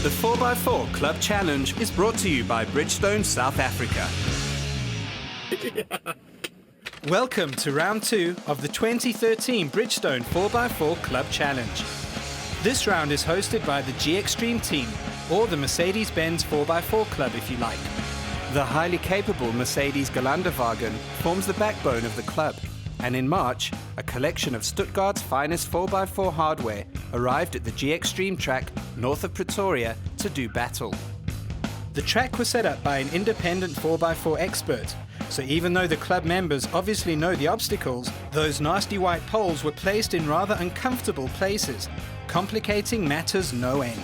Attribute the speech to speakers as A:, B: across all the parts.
A: The 4x4 Club Challenge is brought to you by Bridgestone South Africa. Welcome to round 2 of the 2013 Bridgestone 4x4 Club Challenge. This round is hosted by the G-Extreme team, or the Mercedes Benz 4x4 Club if you like. The highly capable Mercedes Gelandewagen forms the backbone of the club, and in March, a collection of Stuttgart's finest 4x4 hardware arrived at the G-Extreme track north of Pretoria to do battle. The track was set up by an independent 4x4 expert, so even though the club members obviously know the obstacles, those nasty white poles were placed in rather uncomfortable places, complicating matters no end.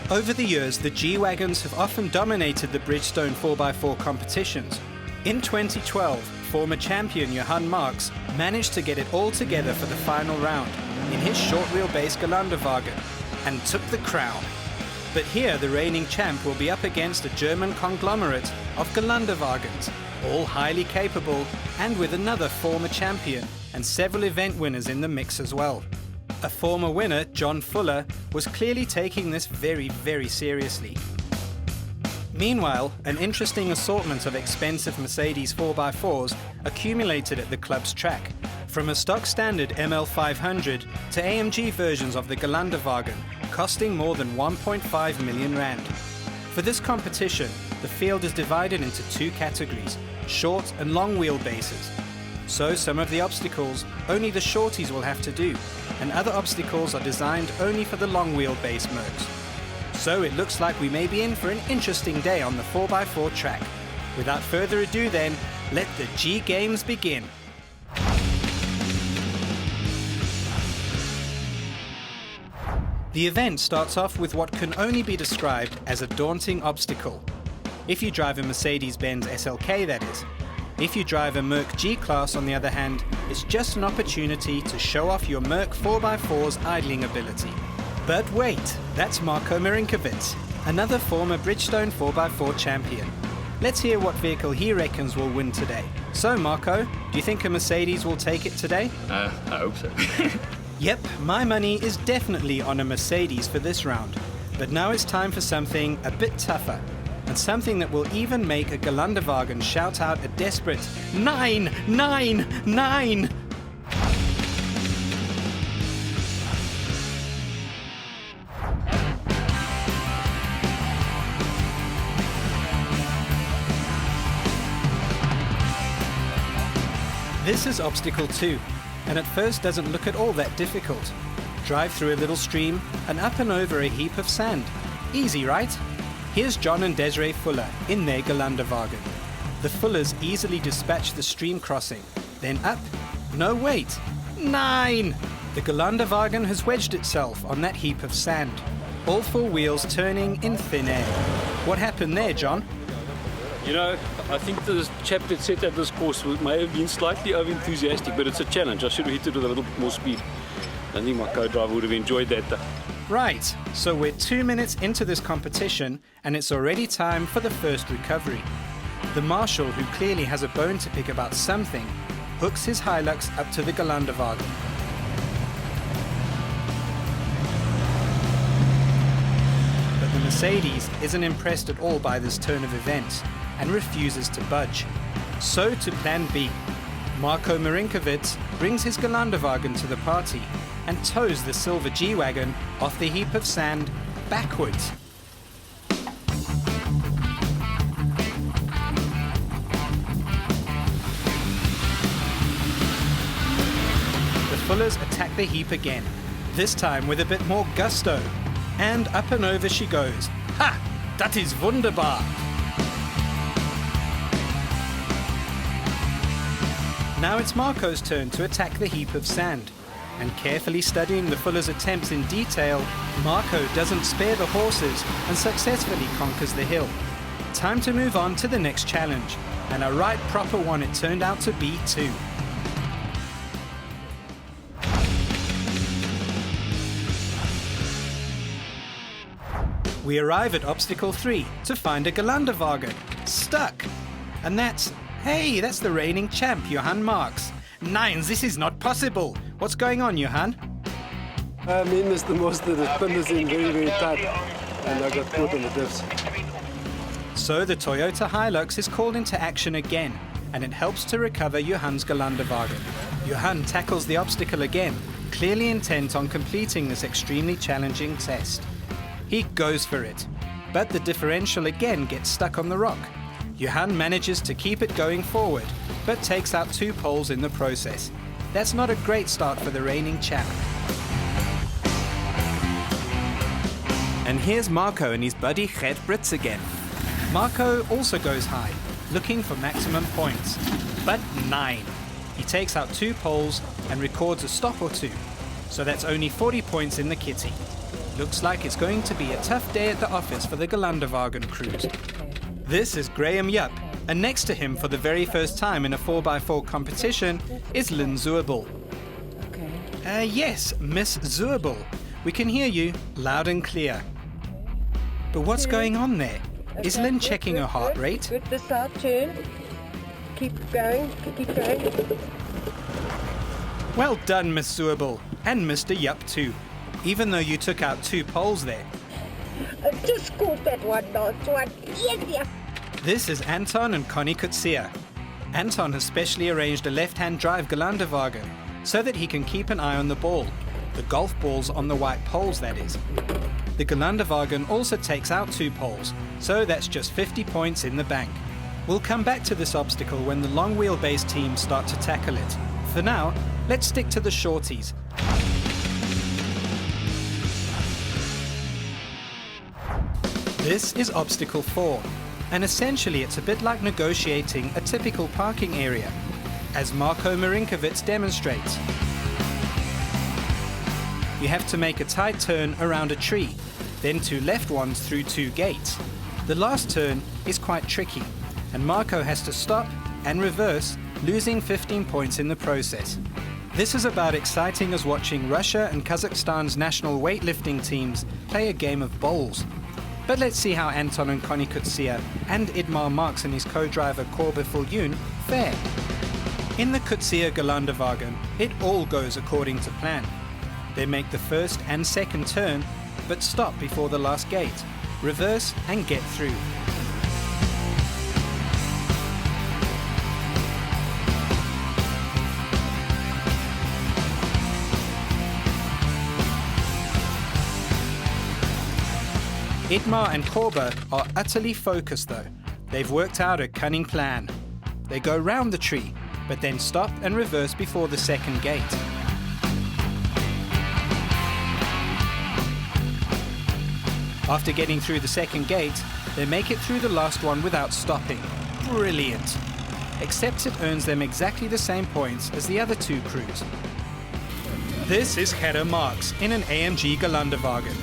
A: Over the years, the G-Wagons have often dominated the Bridgestone 4x4 competitions. In 2012, former champion Johan Marx managed to get it all together for the final round in his short wheelbase Gelandewagen and took the crown. But here the reigning champ will be up against a German conglomerate of Gelandewagens, all highly capable and with another former champion and several event winners in the mix as well. A former winner, John Fuller, was clearly taking this very, very seriously. Meanwhile, an interesting assortment of expensive Mercedes 4x4s accumulated at the club's track, from a stock standard ML500 to AMG versions of the Gelandewagen, costing more than 1.5 million rand. For this competition, the field is divided into two categories, short and long wheelbases. So some of the obstacles only the shorties will have to do, and other obstacles are designed only for the long wheelbase modes. So it looks like we may be in for an interesting day on the 4x4 track. Without further ado then, let the G-Games begin. The event starts off with what can only be described as a daunting obstacle. If you drive a Mercedes Benz SLK, that is. If you drive a Merc G-Class, on the other hand, it's just an opportunity to show off your Merc 4x4's idling ability. But wait, that's Marko Marinkovic, another former Bridgestone 4x4 champion. Let's hear what vehicle he reckons will win today. So Marko, do you think a Mercedes will take it today?
B: I hope so.
A: Yep, my money is definitely on a Mercedes for this round. But now it's time for something a bit tougher, and something that will even make a Gelandewagen shout out a desperate 9, 9, 9! This is obstacle 2, and at first doesn't look at all that difficult. Drive through a little stream and up and over a heap of sand. Easy, right? Here's John and Desiree Fuller in their Gelandewagen. The Fullers easily dispatch the stream crossing. Then up. No, wait. 9! The Gelandewagen has wedged itself on that heap of sand. All four wheels turning in thin air. What happened there, John?
B: You know, I think the chap that set up this course may have been slightly over-enthusiastic, but it's a challenge. I should have hit it with a little bit more speed. I think my co-driver would have enjoyed that though.
A: Right, so we're 2 minutes into this competition and it's already time for the first recovery. The marshal, who clearly has a bone to pick about something, hooks his Hilux up to the Gelandewagen. But the Mercedes isn't impressed at all by this turn of events and refuses to budge. So to plan B. Marko Marinkovic brings his Gelandewagen to the party and tows the silver G-Wagon off the heap of sand backwards. The Fullers attack the heap again, this time with a bit more gusto. And up and over she goes. Ha! Dat is wunderbar! Now it's Marko's turn to attack the heap of sand. And carefully studying the Fullers' attempts in detail, Marko doesn't spare the horses and successfully conquers the hill. Time to move on to the next challenge, and a right proper one it turned out to be too. We arrive at obstacle 3 to find a Gelandewagen. Stuck! And that's the reigning champ, Johan Marx. Nein, this is not possible. What's going on, Johan?
C: I mean, Mr. Mostert, the pin is in very, very tight. and I got caught on the diffs.
A: So the Toyota Hilux is called into action again, and it helps to recover Johann's Gelandewagen. Johann tackles the obstacle again, clearly intent on completing this extremely challenging test. He goes for it, but the differential again gets stuck on the rock. Johann manages to keep it going forward, but takes out 2 poles in the process. That's not a great start for the reigning champ. And here's Marco and his buddy Gert Brits again. Marco also goes high, looking for maximum points, but 9. He takes out 2 poles and records a stop or 2, so that's only 40 points in the kitty. Looks like it's going to be a tough day at the office for the Gelandewagen crews. This is Graham Yupp, and next to him for the very first time in a 4x4 competition is Lynn Zuerbel. Yes, Miss Zuerbel. We can hear you loud and clear. But what's going on there? Is Lynn checking her heart rate?
D: Good, the start turn. Keep going, keep going.
A: Well done, Miss Zuerbel, and Mr. Yupp too, even though you took out 2 poles there.
D: I just scored that one, last one. Yes.
A: This is Anton and Connie Kutsia. Anton has specially arranged a left-hand drive Gelandewagen so that he can keep an eye on the ball. The golf balls on the white poles, that is. The Gelandewagen also takes out 2 poles, so that's just 50 points in the bank. We'll come back to this obstacle when the long wheelbase teams start to tackle it. For now, let's stick to the shorties. This is obstacle 4, and essentially it's a bit like negotiating a typical parking area, as Marko Marinkovic demonstrates. You have to make a tight turn around a tree, then 2 left ones through 2 gates. The last turn is quite tricky, and Marko has to stop and reverse, losing 15 points in the process. This is about exciting as watching Russia and Kazakhstan's national weightlifting teams play a game of bowls. But let's see how Anton and Connie Kutsia and Idmar Marx and his co-driver Corbe Fuljoen fare. In the Kutsia Gelandewagen, it all goes according to plan. They make the first and second turn, but stop before the last gate, reverse and get through. Idmar and Corbe are utterly focused though. They've worked out a cunning plan. They go round the tree, but then stop and reverse before the second gate. After getting through the second gate, they make it through the last one without stopping. Brilliant! Except it earns them exactly the same points as the other 2 crews. This is Gerrit Marx in an AMG Gelandewagen.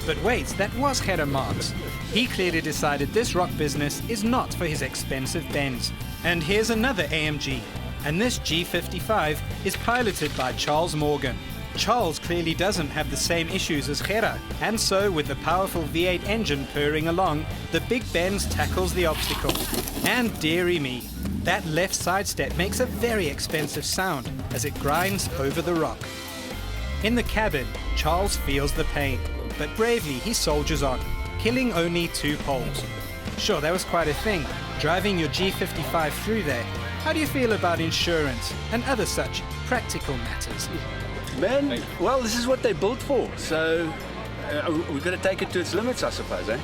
A: But wait, that was Gerrit Marx. He clearly decided this rock business is not for his expensive Benz. And here's another AMG, and this G55 is piloted by Charles Morgan. Charles clearly doesn't have the same issues as Gerrit, and so with the powerful V8 engine purring along, the big Benz tackles the obstacle. And dearie me, that left side step makes a very expensive sound as it grinds over the rock. In the cabin, Charles feels the pain, but bravely he soldiers on, killing only 2 poles. Sure, that was quite a thing, driving your G55 through there. How do you feel about insurance and other such practical matters?
C: Man, well, this is what they built for, so we've got to take it to its limits, I suppose, eh?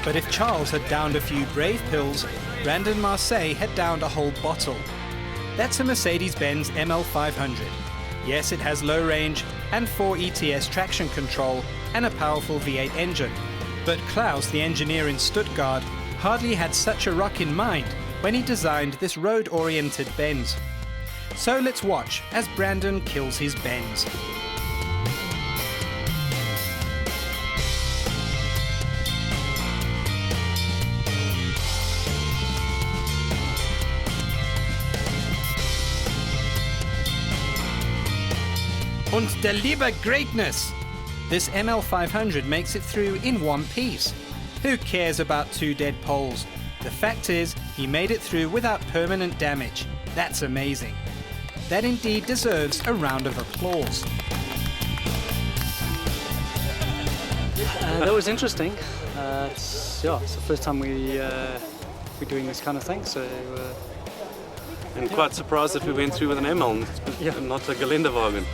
A: But if Charles had downed a few brave pills, Brandon Marseille had downed a whole bottle. That's a Mercedes Benz ML500. Yes, it has low range and 4 ETS traction control and a powerful V8 engine. But Klaus, the engineer in Stuttgart, hardly had such a rock in mind when he designed this road-oriented Benz. So let's watch as Brandon kills his Benz. Und der liebe greatness! This ML500 makes it through in one piece. Who cares about 2 dead poles? The fact is, he made it through without permanent damage. That's amazing. That indeed deserves a round of applause.
E: That was interesting. It's the first time we're doing this kind of thing, so
F: I'm quite surprised that we went through with an ML and not a Gelandewagen.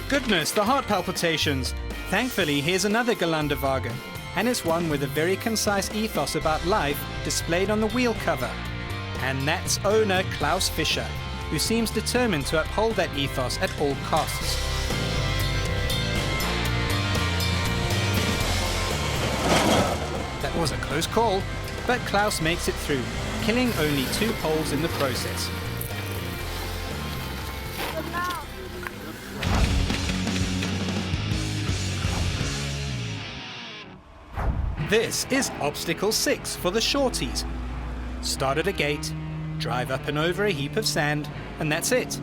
A: Goodness, the heart palpitations. Thankfully, here's another Gelandewagen, and it's one with a very concise ethos about life displayed on the wheel cover. And that's owner Klaus Fischer, who seems determined to uphold that ethos at all costs. That was a close call, but Klaus makes it through, killing only 2 poles in the process. This is obstacle 6 for the shorties. Start at a gate, drive up and over a heap of sand, and that's it.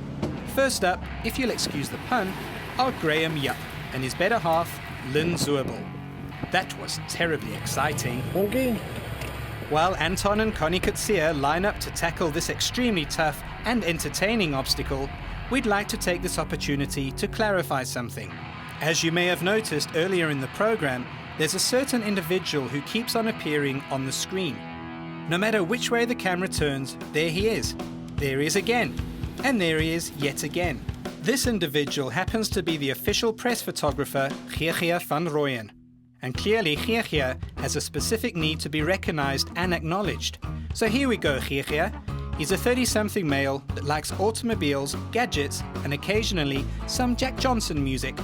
A: First up, if you'll excuse the pun, are Graham Yupp and his better half, Lynn Zuerbel. That was terribly exciting.
D: Okay.
A: While Anton and Connie Kutsia line up to tackle this extremely tough and entertaining obstacle, we'd like to take this opportunity to clarify something. As you may have noticed earlier in the program, there's a certain individual who keeps on appearing on the screen. No matter which way the camera turns, there he is. There he is again. And there he is yet again. This individual happens to be the official press photographer Geergia van Rooyen. And clearly Geergia has a specific need to be recognized and acknowledged. So here we go, Geergia. He's a 30-something male that likes automobiles, gadgets, and occasionally some Jack Johnson music.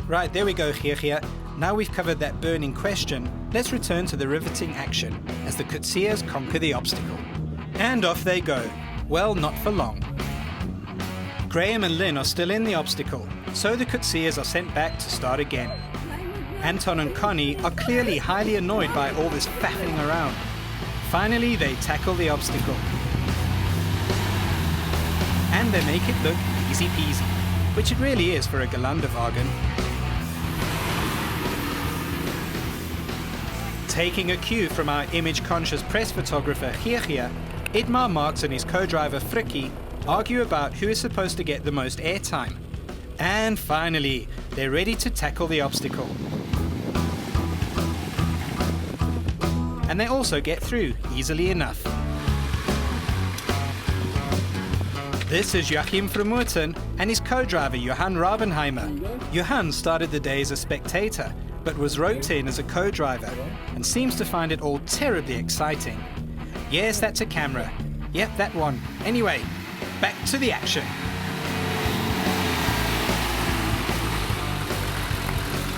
A: Right, there we go, Geergia. Now we've covered that burning question, let's return to the riveting action as the Kutsias conquer the obstacle. And off they go. Well, not for long. Graham and Lynn are still in the obstacle, so the Kutsias are sent back to start again. Anton and Connie are clearly highly annoyed by all this faffing around. Finally, they tackle the obstacle. And they make it look easy peasy, which it really is for a Gelandewagen. Taking a cue from our image-conscious press photographer Geergia, Idmar Marx and his co-driver Frikkie argue about who is supposed to get the most airtime. And finally, they're ready to tackle the obstacle. And they also get through easily enough. This is Joachim Vermoerten and his co-driver Johan Rabenheimer. Johan started the day as a spectator, but was roped in as a co-driver and seems to find it all terribly exciting. Yes, that's a camera. Yep, that one. Anyway, back to the action.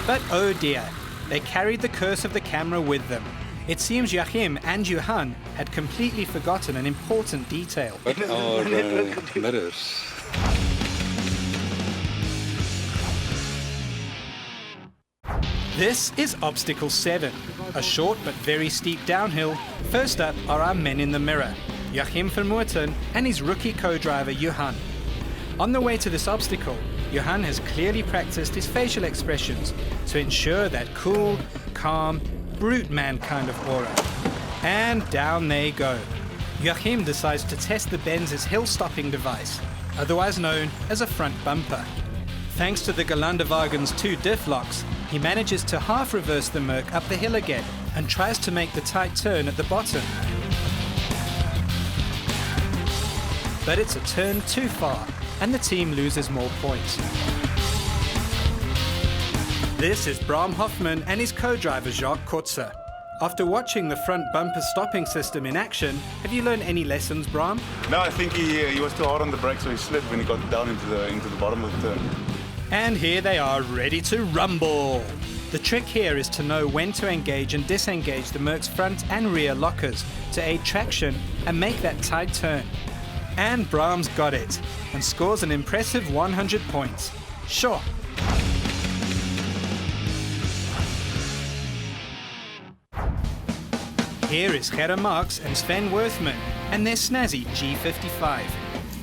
A: But oh dear, they carried the curse of the camera with them. It seems Joachim and Johan had completely forgotten an important detail.
F: What are mirrors?
A: This is obstacle 7, a short but very steep downhill. First up are our men in the mirror, Joachim Vermoerten and his rookie co-driver Johan. On the way to this obstacle, Johan has clearly practiced his facial expressions to ensure that cool, calm, brute man kind of aura. And down they go. Joachim decides to test the Benz's hill-stopping device, otherwise known as a front bumper. Thanks to the Gelandewagen's 2 diff locks, he manages to half-reverse the Merc up the hill again and tries to make the tight turn at the bottom. But it's a turn too far, and the team loses more points. This is Bram Hoffman and his co-driver Jacques Kotzer. After watching the front bumper stopping system in action, have you learned any lessons, Bram?
G: No, I think he was too hard on the brakes, so he slid when he got down into the bottom of the turn.
A: And here they are, ready to rumble. The trick here is to know when to engage and disengage the Merc's front and rear lockers to aid traction and make that tight turn. And Bram's got it, and scores an impressive 100 points. Sure. Here is Gerrit Marx and Sven Werthmann and their snazzy G55.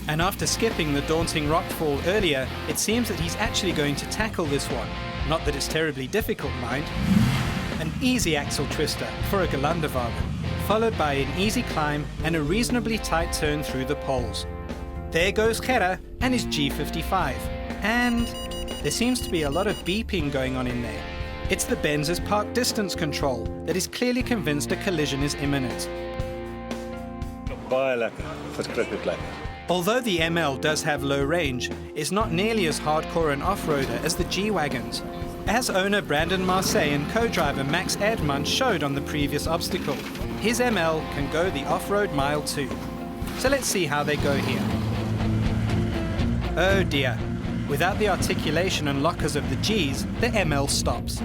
A: And after skipping the daunting rockfall earlier, it seems that he's actually going to tackle this one. Not that it's terribly difficult, mind. An easy axle twister for a Gelandewagen, followed by an easy climb and a reasonably tight turn through the poles. There goes Gerrit and his G55. And there seems to be a lot of beeping going on in there. It's the Benz's park distance control that is clearly convinced a collision is imminent.
G: Baie lekker. Verskriklik lekker.
A: Although the ML does have low range, it's not nearly as hardcore an off-roader as the G-Wagons. As owner Brandon Marseille and co-driver Max Erdmann showed on the previous obstacle, his ML can go the off-road mile too. So let's see how they go here. Oh dear, without the articulation and lockers of the Gs, the ML stops.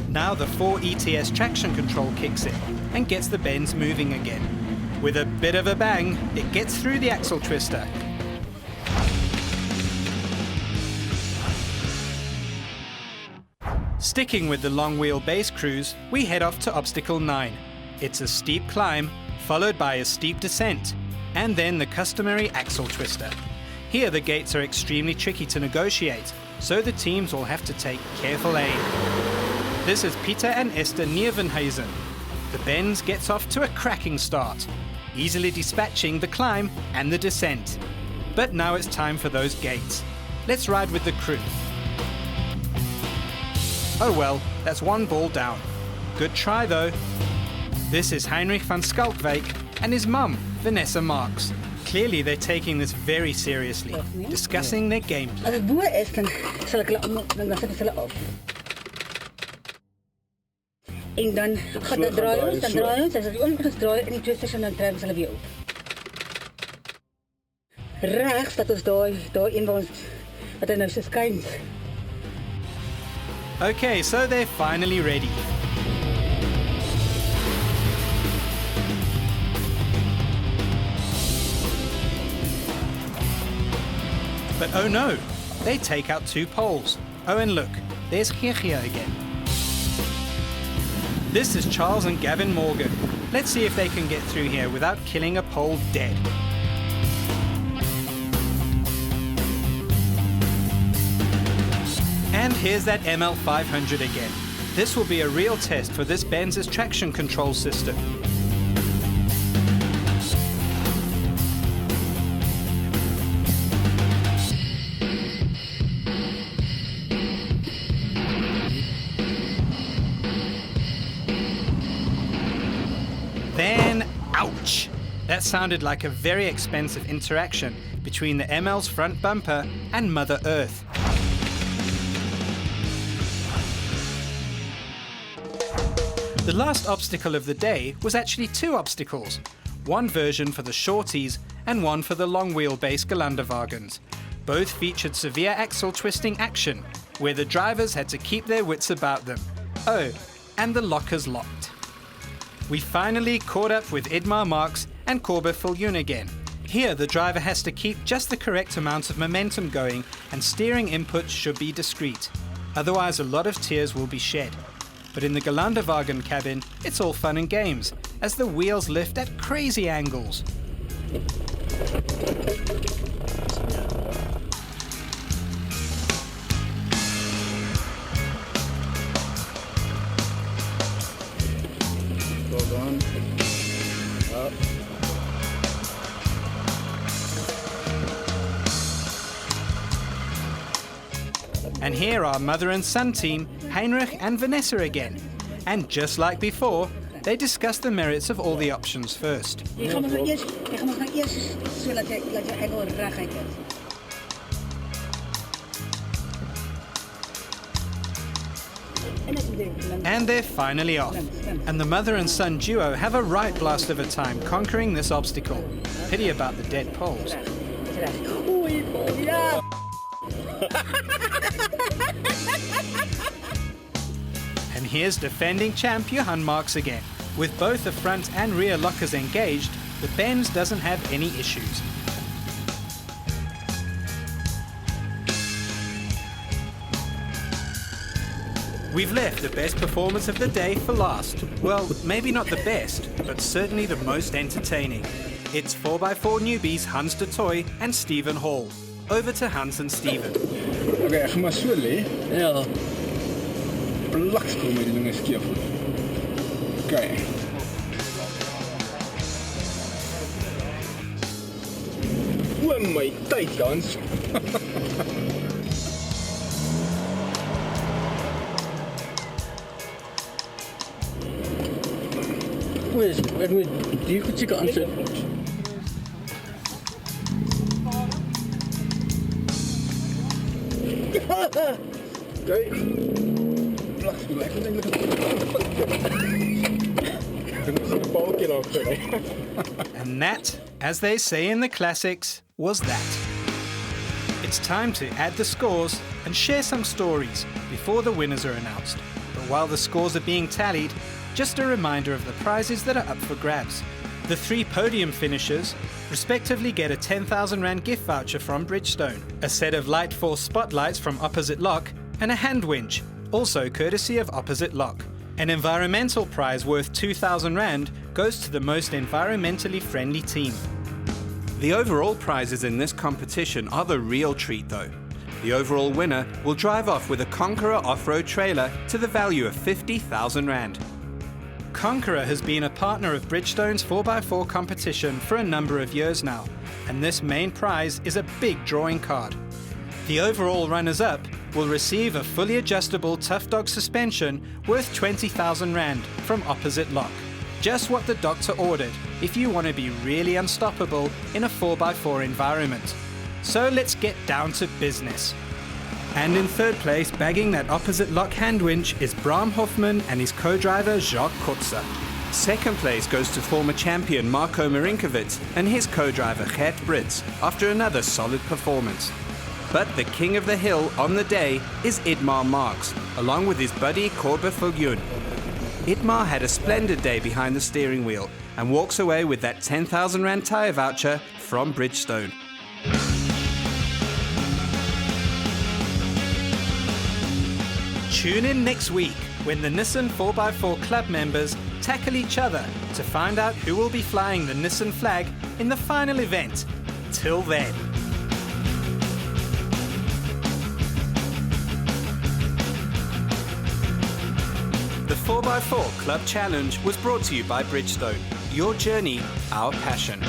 A: Now the 4 ETS traction control kicks in and gets the Benz moving again. With a bit of a bang, it gets through the axle twister. Sticking with the long wheelbase cruise, we head off to obstacle 9. It's a steep climb, followed by a steep descent, and then the customary axle twister. Here the gates are extremely tricky to negotiate, so the teams will have to take careful aim. This is Peter and Esther Nieuwenhuizen. The Benz gets off to a cracking start, easily dispatching the climb and the descent. But now it's time for those gates. Let's ride with the crew. Oh well, that's one ball down. Good try though. This is Heinrich van Schalkwijk and his mum, Vanessa Marks. Clearly they're taking this very seriously, discussing their gameplay.
D: As het boer is, dan zal ik dan zet ik ze op. En dan gaat het draaien, dan zet ik om het draaien en die twisters en dan draaien ze weer op. Rechts, dat is daar in ons, wat er nou zo schijnt.
A: Okay, so they're finally ready. But oh no, they take out 2 poles. Oh, and look, there's Geergia again. This is Charles and Gavin Morgan. Let's see if they can get through here without killing a pole dead. And here's that ML500 again. This will be a real test for this Benz's traction control system. Then, ouch! That sounded like a very expensive interaction between the ML's front bumper and Mother Earth. The last obstacle of the day was actually 2 obstacles. One version for the shorties and one for the long wheelbase Gelandewagens. Both featured severe axle twisting action, where the drivers had to keep their wits about them. Oh, and the lockers locked. We finally caught up with Edmar Marks and Corbe Viljoen again. Here the driver has to keep just the correct amount of momentum going and steering input should be discreet. Otherwise a lot of tears will be shed. But in the Gelandewagen cabin, it's all fun and games, as the wheels lift at crazy angles.
C: Well done. Up.
A: And here are mother and son team, Heinrich and Vanessa again. And just like before, they discuss the merits of all the options first.
D: Je gaat maar eerst zo laat je eigen ragheid hebt.
A: And they're finally off. And the mother and son duo have a right blast of a time conquering this obstacle. Pity about the dead poles. And here's defending champ Johan Marks again. With both the front and rear lockers engaged, the Benz doesn't have any issues. We've left the best performance of the day for last. Well, maybe not the best, but certainly the most entertaining. It's 4x4 newbies Hans de Toy and Stephen Hall. Over to Hans and Stephen.
C: Okay, ek gaan maar so lê. Ja. Plakskom met die dinge skeef. Okay. O my tyd, Hans.
H: Die goed seker aansit. Kyk. Lag jy ek dink
A: And that, as they say in the classics, was that. It's time to add the scores and share some stories before the winners are announced. But while the scores are being tallied, just a reminder of the prizes that are up for grabs. The 3 podium finishers respectively get a R10,000 gift voucher from Bridgestone, a set of Light Force spotlights from Opposite Lock, and a hand winch, also courtesy of Opposite Lock. An environmental prize worth R2,000 goes to the most environmentally friendly team. The overall prizes in this competition are the real treat though. The overall winner will drive off with a Conqueror off-road trailer to the value of R50,000. Conqueror has been a partner of Bridgestone's 4x4 competition for a number of years now, and this main prize is a big drawing card. The overall runners-up will receive a fully adjustable Tough Dog suspension worth R20,000 from Opposite Lock. Just what the doctor ordered if you want to be really unstoppable in a 4x4 environment. So let's get down to business. And in third place, bagging that Opposite Lock hand winch is Bram Hoffman and his co-driver Jacques Kotzer. Second place goes to former champion Marko Marinkovic and his co-driver Gert Brits after another solid performance. But the king of the hill on the day is Idmar Marx, along with his buddy Corbe Fulgun. Idmar had a splendid day behind the steering wheel and walks away with that R10,000 tyre voucher from Bridgestone. Tune in next week when the Nissan 4x4 Club members tackle each other to find out who will be flying the Nissan flag in the final event. Till then. The 4x4 Club Challenge was brought to you by Bridgestone. Your journey, our passion.